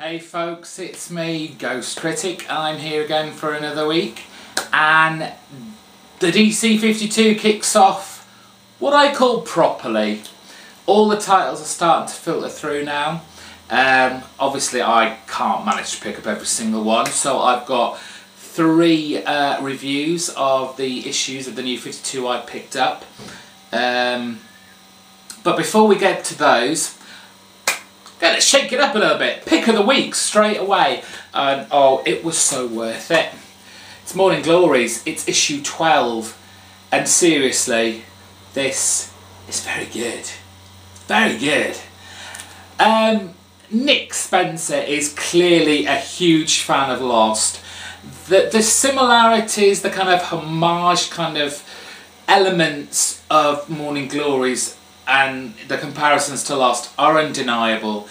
Hey folks, it's me, Ghost Critic. I'm here again for another week, and the DC 52 kicks off what I call properly. All the titles are starting to filter through now. Obviously I can't manage to pick up every single one, so I've got 3 reviews of the issues of the new 52 I picked up. But before we get to those, let's shake it up a little bit. Pick of the week straight away. And oh, it was so worth it. It's Morning Glories. It's issue 12. And seriously, this is very good. Very good. Nick Spencer is clearly a huge fan of Lost. The similarities, the kind of homage kind of elements of Morning Glories and the comparisons to Lost are undeniable.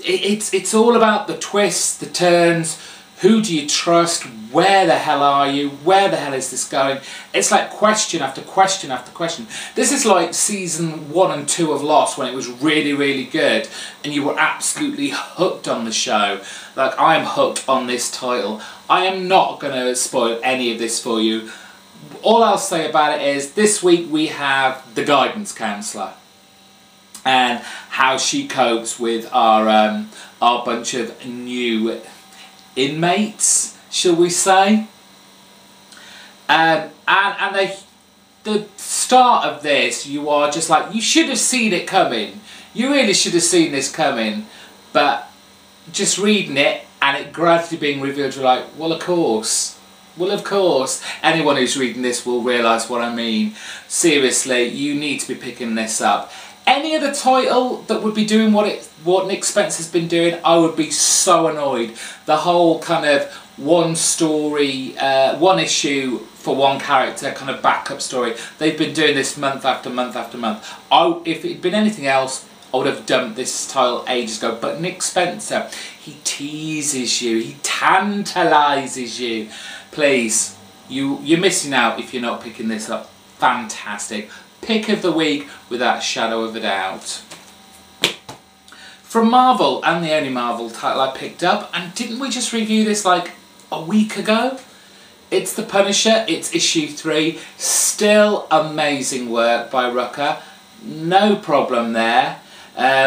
It's all about the twists, the turns, who do you trust, where the hell are you, where the hell is this going? It's like question after question after question. This is like season 1 and 2 of Lost when it was really, really good and you were absolutely hooked on the show. Like, I am hooked on this title. I am not going to spoil any of this for you. All I'll say about it is this week we have the guidance counsellor and how she copes with our bunch of new inmates, shall we say. And the start of this, you are just like, you should have seen it coming. You really should have seen this coming. But just reading it and it gradually being revealed, you're like, well, of course. Well, of course. Anyone who's reading this will realise what I mean. Seriously, you need to be picking this up. Any other title that would be doing what Nick Spencer's been doing, I would be so annoyed. The whole kind of one story, one issue for one character, kind of backup story. They've been doing this month after month after month. If it'd been anything else, I would have dumped this title ages ago. But Nick Spencer, he teases you, he tantalises you. Please, you're missing out if you're not picking this up. Fantastic. Pick of the week without a shadow of a doubt. From Marvel, and the only Marvel title I picked up, and didn't we just review this like a week ago? It's The Punisher, it's issue 3, still amazing work by Rucker, no problem there.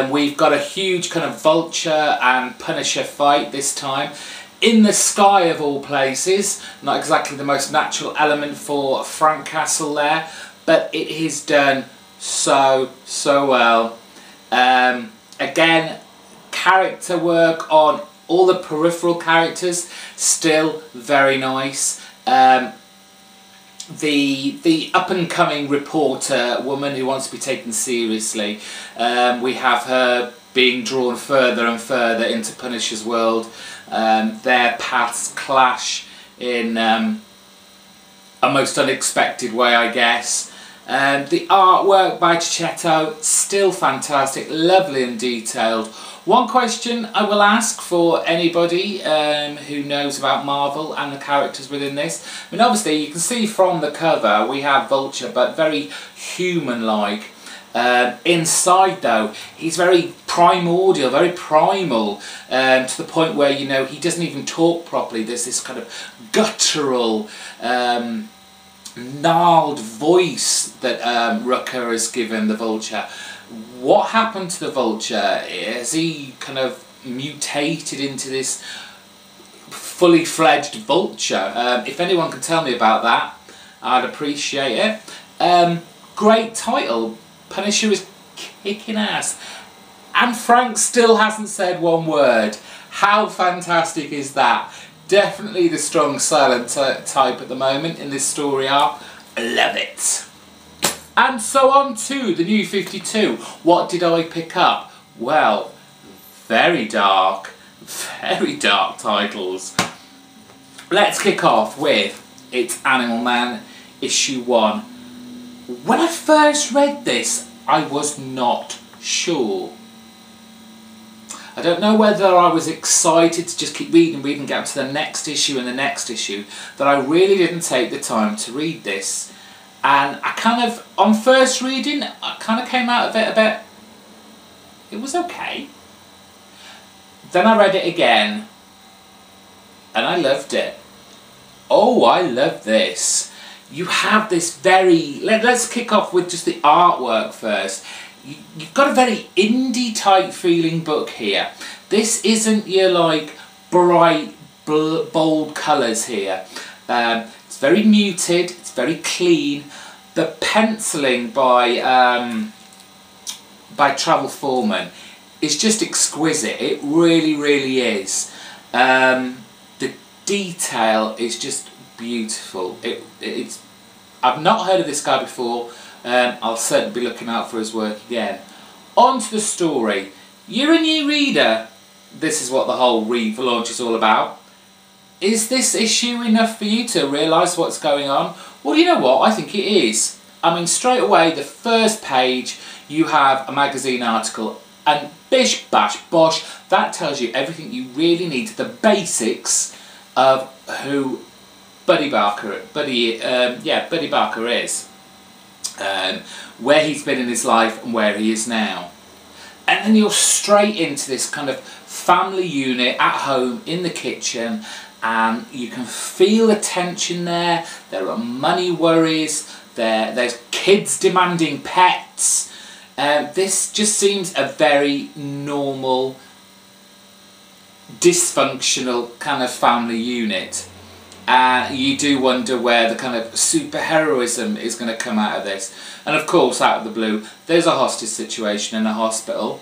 We've got a huge kind of Vulture and Punisher fight this time. In the sky of all places, not exactly the most natural element for Frank Castle there, but it is done so well. Again, character work on all the peripheral characters, still very nice. The up-and-coming reporter woman who wants to be taken seriously, we have her being drawn further and further into Punisher's world. Their paths clash in a most unexpected way, I guess. The artwork by Chichetto, still fantastic, lovely and detailed. One question I will ask for anybody who knows about Marvel and the characters within this. I mean, obviously you can see from the cover we have Vulture, but very human-like. Inside though, he's very primordial, very primal, to the point where, you know, he doesn't even talk properly. There's this kind of guttural, gnarled voice that Rucker has given the Vulture. What happened to the Vulture? Has he kind of mutated into this fully fledged Vulture? If anyone can tell me about that, I'd appreciate it. Great title. Punisher is kicking ass. And Frank still hasn't said one word. How fantastic is that? Definitely the strong silent type at the moment in this story arc. Love it. And so on to the new 52. What did I pick up? Well, very dark titles. Let's kick off with It's Animal Man issue 1. When I first read this, I was not sure. I don't know whether I was excited to just keep reading, get up to the next issue and the next issue, that I really didn't take the time to read this. And I kind of, on first reading, I kind of came out of it a bit, it was okay. Then I read it again, and I loved it. Oh, I love this. You have this very... Let's kick off with just the artwork first. You've got a very indie type feeling book here. This isn't your like bright, bold colours here. It's very muted, it's very clean. The penciling by Travel Foreman is just exquisite. It really, really is. The detail is just beautiful. I've not heard of this guy before. I'll certainly be looking out for his work again. On to the story. You're a new reader. This is what the whole read for launch is all about. Is this issue enough for you to realise what's going on? Well, you know what? I think it is. I mean, straight away, the first page, you have a magazine article, and bish, bash, bosh, that tells you everything you really need, the basics of who Buddy Barker is. Where he's been in his life and where he is now. And then you're straight into this kind of family unit at home in the kitchen, and you can feel the tension there. There are money worries, there's kids demanding pets. This just seems a very normal, dysfunctional kind of family unit. You do wonder where the kind of superheroism is going to come out of this. And of course, out of the blue, there's a hostage situation in a hospital,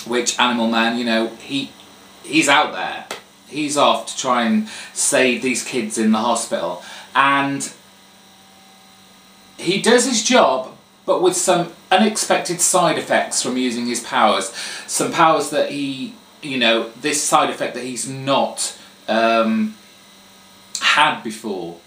which Animal Man, you know, he's out there. He's off to try and save these kids in the hospital. And he does his job, but with some unexpected side effects from using his powers. Some powers that he, you know, this side effect that he's not had before.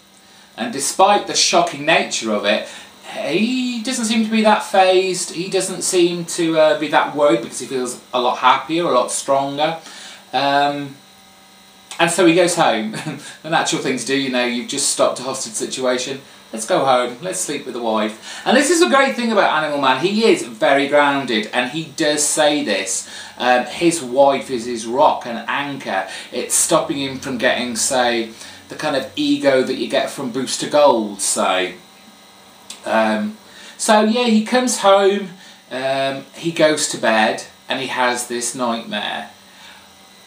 And despite the shocking nature of it, he doesn't seem to be that phased. He doesn't seem to be that worried, because he feels a lot happier, a lot stronger. And so he goes home. The natural thing to do, you know, you've just stopped a hostage situation. Let's go home, let's sleep with the wife. And this is a great thing about Animal Man. He is very grounded, and he does say this. His wife is his rock and anchor. It's stopping him from getting, say, the kind of ego that you get from Booster Gold, say. So yeah, he comes home, he goes to bed, and he has this nightmare.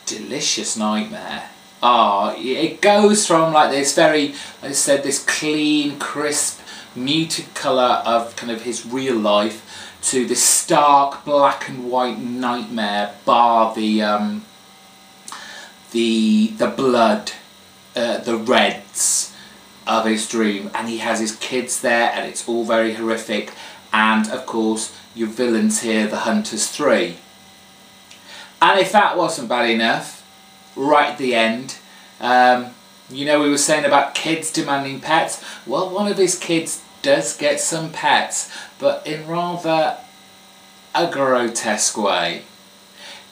Delicious nightmare. It goes from like this very, like I said, this clean, crisp, muted colour of kind of his real life, to this stark black and white nightmare, bar the blood, the reds of his dream. And he has his kids there, and it's all very horrific. And of course, your villains here, the Hunters 3. And if that wasn't bad enough, right at the end, you know, we were saying about kids demanding pets. Well, one of his kids does get some pets, but in rather a grotesque way.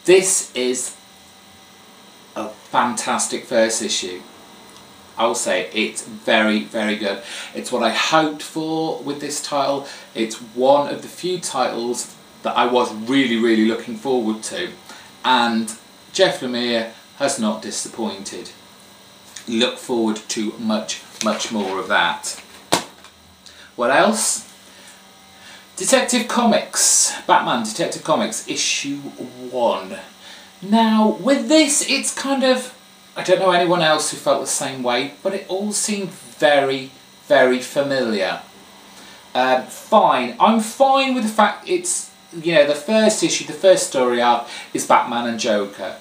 This is a fantastic first issue. I will say it's very, very good. It's what I hoped for with this title. It's one of the few titles that I was really, really looking forward to. And Jeff Lemire has not disappointed. Look forward to much, much more of that. What else? Detective Comics, Batman Detective Comics, issue 1. Now, with this, it's kind of, I don't know anyone else who felt the same way, but it all seemed very, very familiar. Fine. I'm fine with the fact it's, you know, the first issue, the first story arc is Batman and Joker.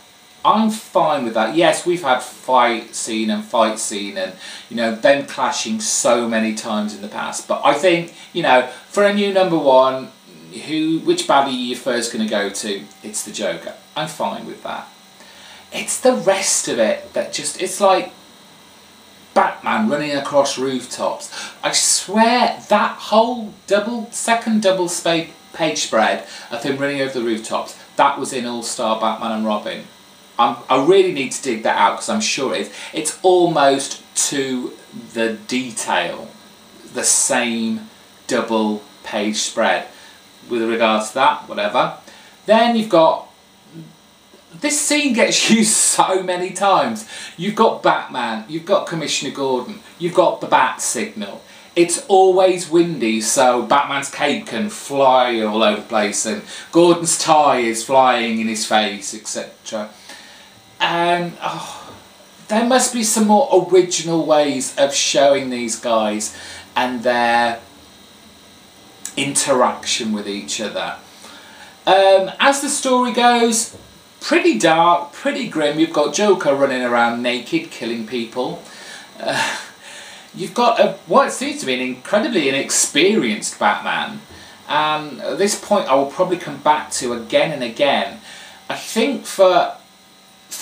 I'm fine with that. Yes, we've had fight scene and, you know, them clashing so many times in the past. But I think, you know, for a new #1, which baddie you're first going to go to, it's the Joker. I'm fine with that. It's the rest of it that just, it's like Batman running across rooftops. I swear that whole second double page spread of him running over the rooftops, that was in All-Star Batman and Robin. I really need to dig that out, because I'm sure it is. It's almost to the detail, the same double page spread. With regards to that, whatever. Then you've got this scene gets used so many times. You've got Batman, you've got Commissioner Gordon, you've got the bat signal. It's always windy, so Batman's cape can fly all over the place, and Gordon's tie is flying in his face, etc. And there must be some more original ways of showing these guys and their interaction with each other. As the story goes, pretty dark, pretty grim. You've got Joker running around naked, killing people. You've got what seems to be an incredibly inexperienced Batman. And at this point I will probably come back to again and again. I think for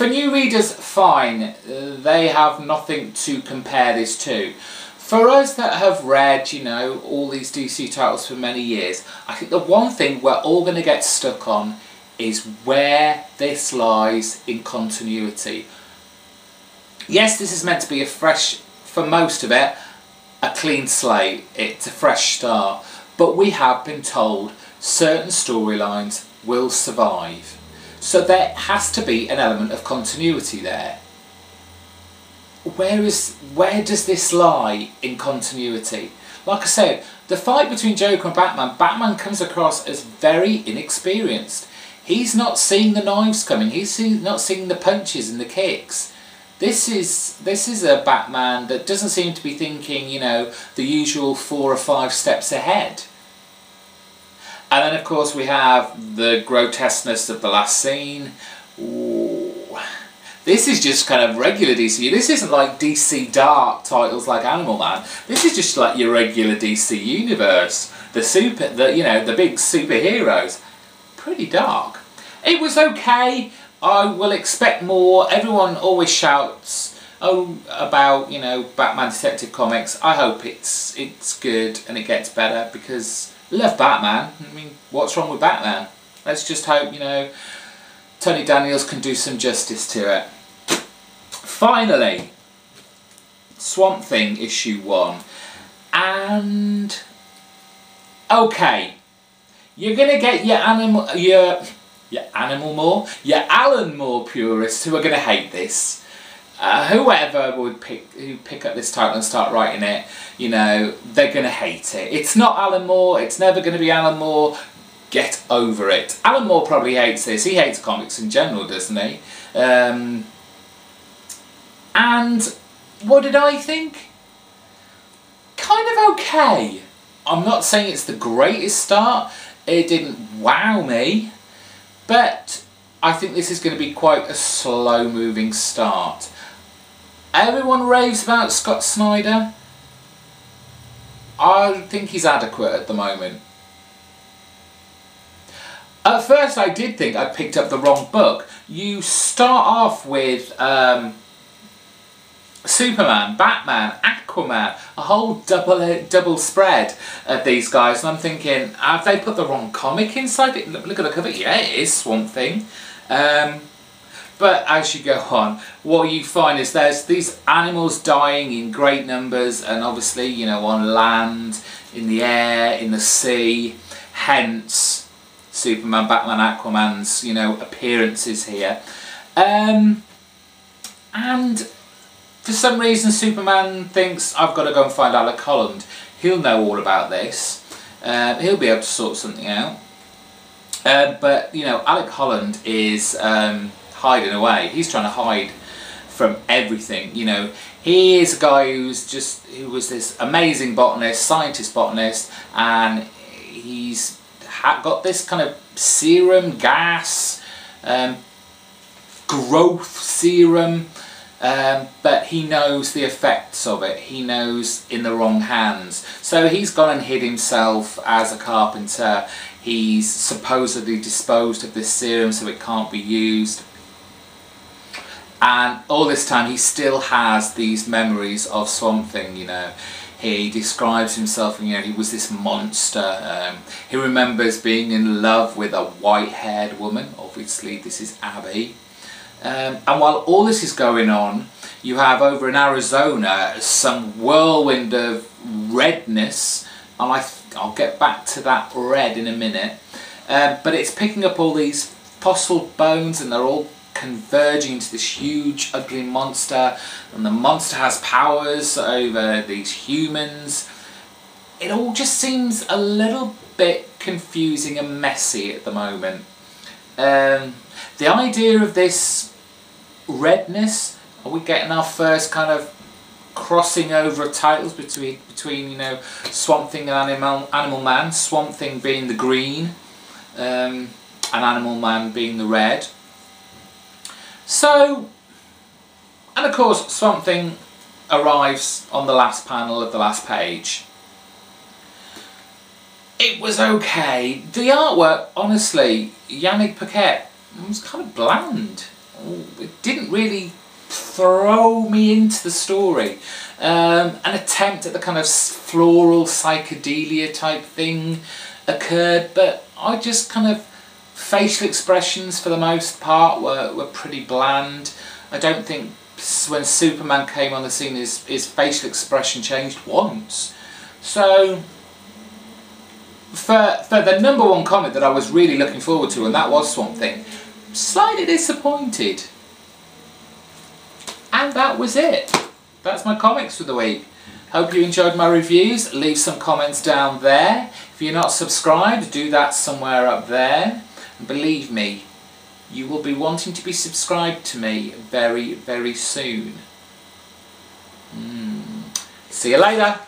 new readers, fine, they have nothing to compare this to. For us that have read, you know, all these DC titles for many years, I think the one thing we're all going to get stuck on is where this lies in continuity. Yes, this is meant to be a fresh, for most of it, a clean slate. It's a fresh start. But we have been told certain storylines will survive. So there has to be an element of continuity there. Where does this lie in continuity? Like I said, the fight between Joker and Batman comes across as very inexperienced. He's not seeing the knives coming. He's not seeing the punches and the kicks. This is a Batman that doesn't seem to be thinking, you know, the usual 4 or 5 steps ahead. And then of course we have the grotesqueness of the last scene. Ooh. This is just kind of regular DCU. This isn't like DC Dark titles like Animal Man. This is just like your regular D.C.Universe. The big superheroes. Pretty dark. It was okay. I will expect more. Everyone always shouts about, you know, Batman Detective Comics. I hope it's good and it gets better because I love Batman. I mean, what's wrong with Batman? Let's just hope, you know, Tony Daniels can do some justice to it. Finally, Swamp Thing issue 1. And okay, you're gonna get your Alan Moore purists who are gonna hate this. Whoever would pick up this title and start writing it, you know, they're gonna hate it. It's not Alan Moore. It's never gonna be Alan Moore. Get over it. Alan Moore probably hates this. He hates comics in general, doesn't he? And what did I think? Kind of okay. I'm not saying it's the greatest start. It didn't wow me. But I think this is going to be quite a slow-moving start. Everyone raves about Scott Snyder. I think he's adequate at the moment. At first I did think I'd picked up the wrong book. You start off with Superman, Batman, Aquaman, a whole double spread of these guys, and I'm thinking, have they put the wrong comic inside it? Look at the cover. Yeah, it is Swamp Thing. But as you go on, what you find is there's these animals dying in great numbers, and obviously, you know, on land, in the air, in the sea, hence Superman, Batman, Aquaman's, you know, appearances here. And for some reason Superman thinks, I've got to go and find Alec Holland. He'll know all about this. He'll be able to sort something out. But, you know, Alec Holland is hiding away. He's trying to hide from everything, you know. He is a guy who was this amazing botanist, scientist botanist, and he's got this kind of serum, gas, growth serum, but he knows the effects of it. He knows in the wrong hands. So he's gone and hid himself as a carpenter. He's supposedly disposed of this serum so it can't be used. And all this time he still has these memories of Swamp Thing, you know. He describes himself, you know, he was this monster. He remembers being in love with a white-haired woman. Obviously, this is Abby. And while all this is going on, you have over in Arizona some whirlwind of redness. And I'll get back to that red in a minute. But it's picking up all these fossil bones, and they're all converging into this huge ugly monster, and the monster has powers over these humans. It all just seems a little bit confusing and messy at the moment. The idea of this redness, are we getting our first kind of crossing over of titles between you know, Swamp Thing and Animal Man, Swamp Thing being the green, and Animal Man being the red. So, and of course Swamp Thing arrives on the last panel of the last page. It was okay. The artwork, honestly, Yannick Paquette, was kind of bland. It didn't really throw me into the story. An attempt at the kind of floral psychedelia type thing occurred, but I just kind of, facial expressions for the most part were pretty bland. I don't think when Superman came on the scene his facial expression changed once. So for the #1 comic that I was really looking forward to, and that was Swamp Thing, slightly disappointed. And that was it. That's my comics for the week. Hope you enjoyed my reviews. Leave some comments down there. If you're not subscribed, do that somewhere up there. And believe me, you will be wanting to be subscribed to me very, very soon. See you later.